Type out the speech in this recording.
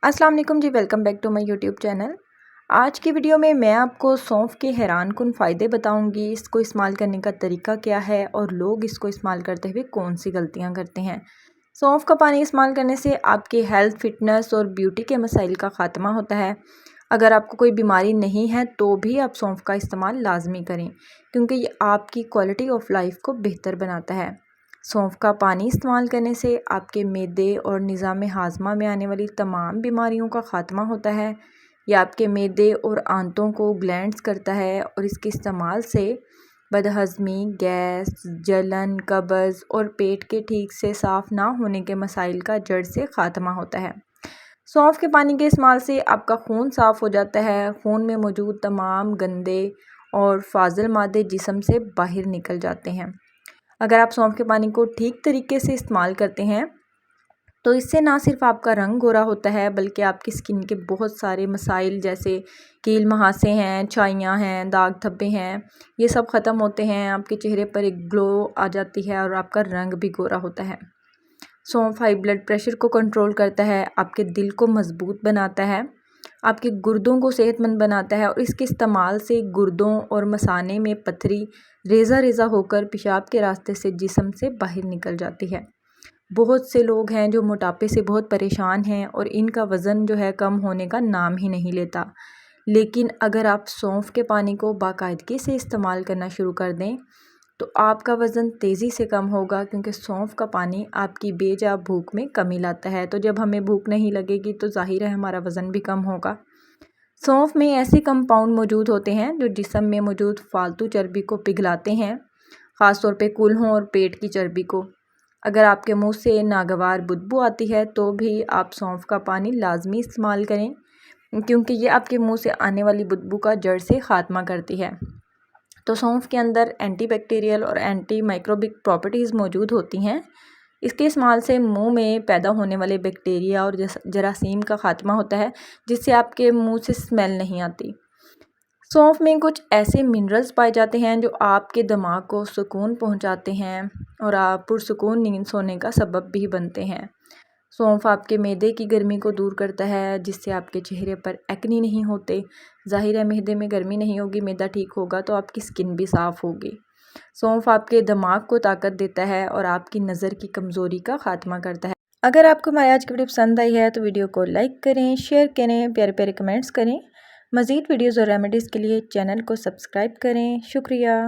अस्सलाम वालेकुम जी, welcome back to my YouTube channel. आज की वीडियो में मैं आपको सौंफ के हैरान कुन फ़ायदे बताऊंगी, इसको इस्तेमाल करने का तरीका क्या है और लोग इसको इस्तेमाल करते हुए कौन सी गलतियां करते हैं। सौंफ का पानी इस्तेमाल करने से आपके हेल्थ, फिटनेस और ब्यूटी के मसाइल का ख़ात्मा होता है। अगर आपको कोई बीमारी नहीं है तो भी आप सौंफ का इस्तेमाल लाजमी करें, क्योंकि ये आपकी क्वालिटी ऑफ लाइफ को बेहतर बनाता है। सौंफ का पानी इस्तेमाल करने से आपके मैदे और निज़ाम हाज़मा में आने वाली तमाम बीमारियों का ख़ात्मा होता है। यह आपके मैदे और आंतों को ग्लैंड्स करता है और इसके इस्तेमाल से बदहज़मी, गैस, जलन, कब्ज़ और पेट के ठीक से साफ़ ना होने के मसाइल का जड़ से ख़ात्मा होता है। सौंफ के पानी के इस्तेमाल से आपका खून साफ़ हो जाता है। खून में मौजूद तमाम गंदे और फाजिल मादे जिस्म से बाहर निकल जाते हैं। अगर आप सौंफ के पानी को ठीक तरीके से इस्तेमाल करते हैं तो इससे ना सिर्फ आपका रंग गोरा होता है, बल्कि आपकी स्किन के बहुत सारे मसाइल जैसे कील मुहासे हैं, छाइयाँ हैं, दाग धब्बे हैं, ये सब ख़त्म होते हैं। आपके चेहरे पर एक ग्लो आ जाती है और आपका रंग भी गोरा होता है। सौंफ हाई ब्लड प्रेशर को कंट्रोल करता है, आपके दिल को मजबूत बनाता है, आपके गुर्दों को सेहतमंद बनाता है और इसके इस्तेमाल से गुर्दों और मसाने में पथरी रेज़ा रेज़ा होकर पेशाब के रास्ते से जिस्म से बाहर निकल जाती है। बहुत से लोग हैं जो मोटापे से बहुत परेशान हैं और इनका वज़न जो है कम होने का नाम ही नहीं लेता। लेकिन अगर आप सौंफ के पानी को बाकायदगी से इस्तेमाल करना शुरू कर दें तो आपका वज़न तेज़ी से कम होगा, क्योंकि सौंफ का पानी आपकी बेजा भूख में कमी लाता है। तो जब हमें भूख नहीं लगेगी तो ज़ाहिर है हमारा वज़न भी कम होगा। सौंफ में ऐसे कंपाउंड मौजूद होते हैं जो जिस्म में मौजूद फालतू चर्बी को पिघलाते हैं, ख़ास तौर पे कूल्हों और पेट की चर्बी को। अगर आपके मुंह से नागवार बदबू आती है तो भी आप सौंफ का पानी लाजमी इस्तेमाल करें, क्योंकि ये आपके मुंह से आने वाली बदबू का जड़ से ख़ात्मा करती है। तो सौंफ के अंदर एंटी बैक्टीरियल और एंटी माइक्रोबिक प्रॉपर्टीज़ मौजूद होती हैं। इसके इस्तेमाल से मुंह में पैदा होने वाले बैक्टीरिया और जरासीम का ख़ात्मा होता है, जिससे आपके मुंह से स्मेल नहीं आती। सौंफ में कुछ ऐसे मिनरल्स पाए जाते हैं जो आपके दिमाग को सुकून पहुंचाते हैं और आप पुरसुकून नींद सोने का सबब भी बनते हैं। सौंफ आपके मैदे की गर्मी को दूर करता है, जिससे आपके चेहरे पर एक्ने नहीं होते। ज़ाहिर है मैदे में गर्मी नहीं होगी, मैदा ठीक होगा तो आपकी स्किन भी साफ़ होगी। सौंफ आपके दिमाग को ताकत देता है और आपकी नज़र की कमज़ोरी का ख़ात्मा करता है। अगर आपको हमारी आज की वीडियो पसंद आई है तो वीडियो को लाइक करें, शेयर करें, प्यारे प्यारे कमेंट्स करें। मज़ीद वीडियोज़ और रेमेडीज़ के लिए चैनल को सब्सक्राइब करें। शुक्रिया।